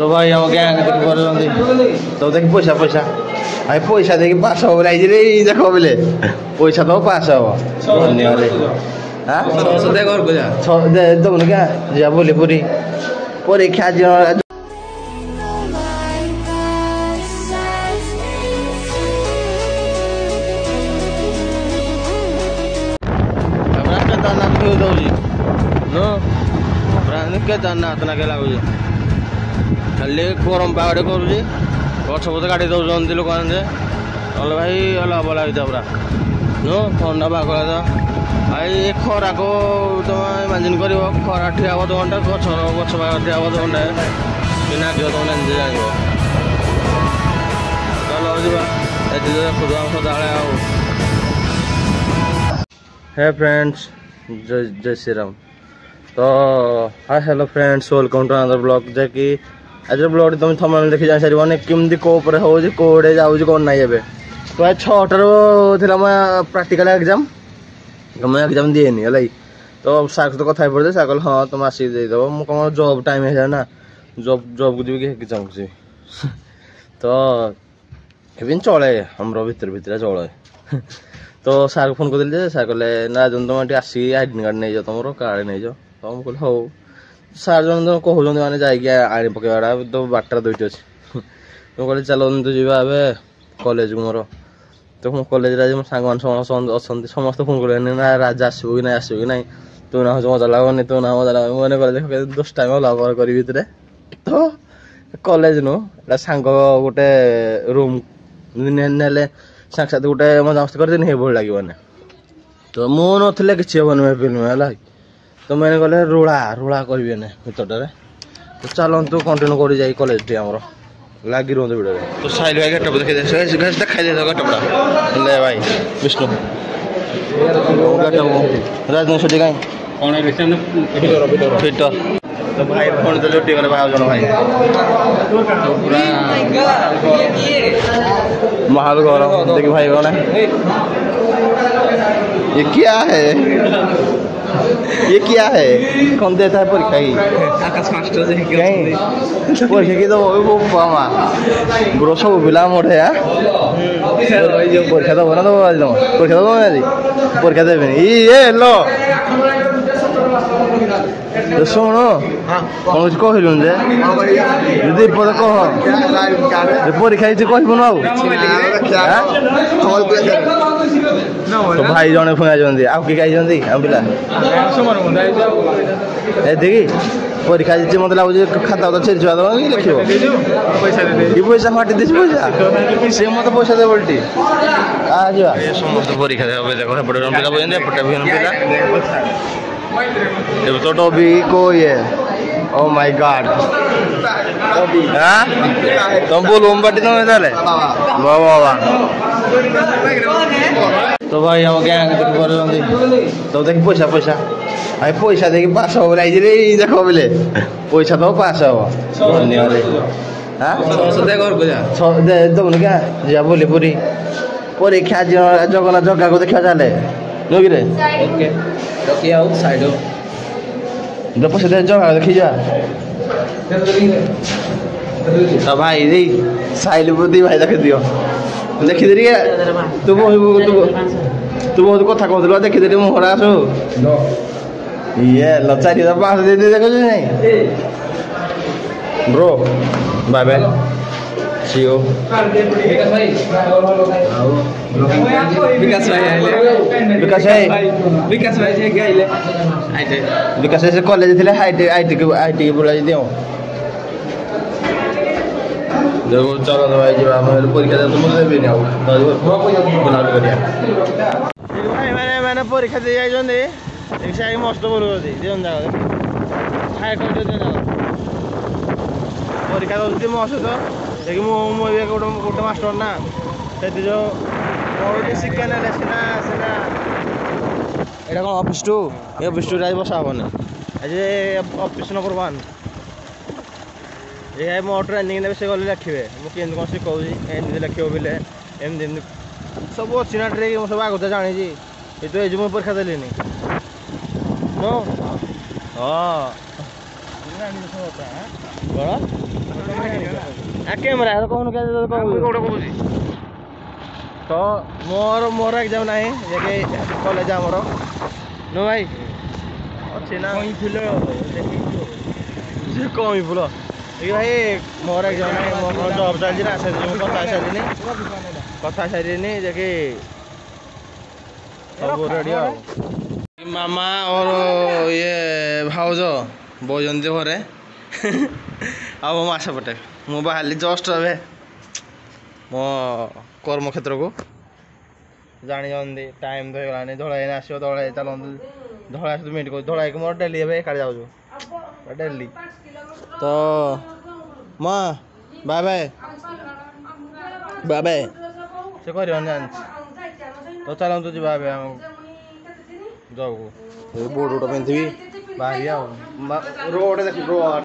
तो भाई हम गैंग देख तो देख पैसा पैसा भाई पैसा देख पास हो रे देखो बोले पैसा तो पास हो धन्यवाद हां 600 दे घर को जा 6 दे दो ने क्या जा बोले पूरी परीक्षा जो नो प्राण के दाना के लगुच खाली गरम पागटे करुँच गछ पत काटी दौरान लोक मैंने भाई अलग लगे पूरा नो ठंडा पाग तो भाई खरा को तुम इमाजिन कर खरा ठिया हम 2 घंटा गछ गछ पाग ठिया हम 2 घंटा नाच तुम निजे जान चलो देखो सदा हे फ्रेंड्स जय श्री राम तो hi hello friends welcome to another blog जैकि आज ब्लॉग तुम थंबनेल देखि जान सारी केमती कोपर होउजी कोडे जाउजी कोन नाही एबे तो 6टार थिला म प्रैक्टिकल एग्जाम मैं एग्जाम दिएनी हलै तो साक तो कथा पड़े साकल हां तुम आसी दे दबो म कम जॉब टाइम है ना जॉब जॉब को दिबे एग्जाम को तो एबिन चले हमरो भीतर भीतर चले तो सार फोन कर दिले सार कहले ना जन तुम आसी आईडी कार्ड नहीं जाओ तुम कार्ड नहीं जाओ तो हम कहले हो सार जन कहूँ मैंने जाइए आनी पकेवाड़ा तो बाटर 2टी अच्छे तो कहले चलो तो जी कॉलेज को मोर तो मो कॉलेज मो सांग अच्छा समस्त फोन कर ना राजा आसो कि ना आसो कि ना तू ना मजा लगनी तू ना मजा लगे मैंने कहले 10 टाइम लवर कर भितर तो कॉलेज नु सांग गोटे रूम ने साथ साथ गोटे मजा मस्ती कर भल लगे तो मु नथिले किसी हेन फिल्म है तो मैंने कहले रोड़ा रोड़ा करें भीतर तो चलतु कंटिन्यू कर जाए कॉलेज टी आम लगी रुहत भिडियो तो साहिल भाई गेटअप देखी देखाई दे गेटअप ले भाई विष्णु राजनीति छुट्टी कहीं फिटर तो भाई फोन तो लुटी गले भाई जन भाई तो पूरा महल गरम देखिए भाई कौन है ये क्या है ये क्या है कौन देता है परीक्षा की आकाश मास्टर से कहीं परीक्षा की तो वो पामा ब्रो सब बिला मोड़े यार परीक्षा तो बना तो परीक्षा तो बना दी परीक्षा दे ये लो तो सुनो कौन कुछ कहलु जे यदि पद कह परीक्षा जी कहबो ना तो भाई जने फोन आजंदी आ कि आइजंदी हम पिला ए देखी परीक्षा जी मत लागु खाता तो छेड़ छुआ दो लिखियो पैसा दे दे पैसा फाटी दिस पैसा से मत पैसा दे बोलटी आ जा समस्त परीक्षा दे देखो एपटे पिला बोजन एपटे भी पिला ये तो टॉबी को ये ओ माय गॉड हां तुम बोलो बटी तुम इधर है वाह वाह वाह तो भाई हम गैंग देख तो देख पैसा पैसा भाई पैसा देख पास हो रे देखो बोले पैसा तो पास हो धन्यवाद हां 600 दे घर को जा 6 दे दो ने क्या जा बोले पूरी परीक्षा जगना जगह को देखा चले नो रे ओके तो क्या आउट साइड हो दो पैसा दे जगह देखी जा तो भाई रे साइल बुद्धि भाई देख दियो देखी दे रे तू बहुत कथा कहत देखी दे मोहरा आसो ये लचारी 5 दे देखो नहीं bro bye bye see you Vikas भाई कॉलेज थे आईटी बुला दियो देखो चलो तो भाई जी परीक्षा मैंने परीक्षा दे जाइए मस्त बोल परीक्षा दे मो सहित देखिए मुझे गोटे मास्टर ना से जो मोटे शिक्षा ना यहाँ कौन ऑफिस टू ये ऑफिस टू आज बसा हेनी आज ऑफिस नंबर 1 ये मो ट्रेनिंग ने से गले लिखे मुझे कौन शिखाऊँगी एमती लिखे बोले एमती सब अच्छी ना ट्रे सब आगुता जानी ये तो ये मुझे परीक्षा देली नो हाँ कौन कैमेरा कौन क्या तो मोर मोर एग्जाम ना कॉलेज आमर नो भाई अच्छे ना कमी फुल ये भाई मोर एग्जाम ना मोर जॉब चलती ना कथा सारी जे सब रेडी मामा और ये भाउज बोजंती घरे अब मो आशा पटे मु बाहर जस्ट ए मो कर्मक्षेत्र को जानी टाइम तो होगा धड़ा आसो धड़ा चलते धड़ा सहित मीट कर धड़ा मोर डेली एकाड़े जाऊँ डेली तो माँ बाय बाय बाय बाय से कर तो चलतु जी बाय बाय जाऊ बोर्ड पिंधि बाहरी रोड देख रोड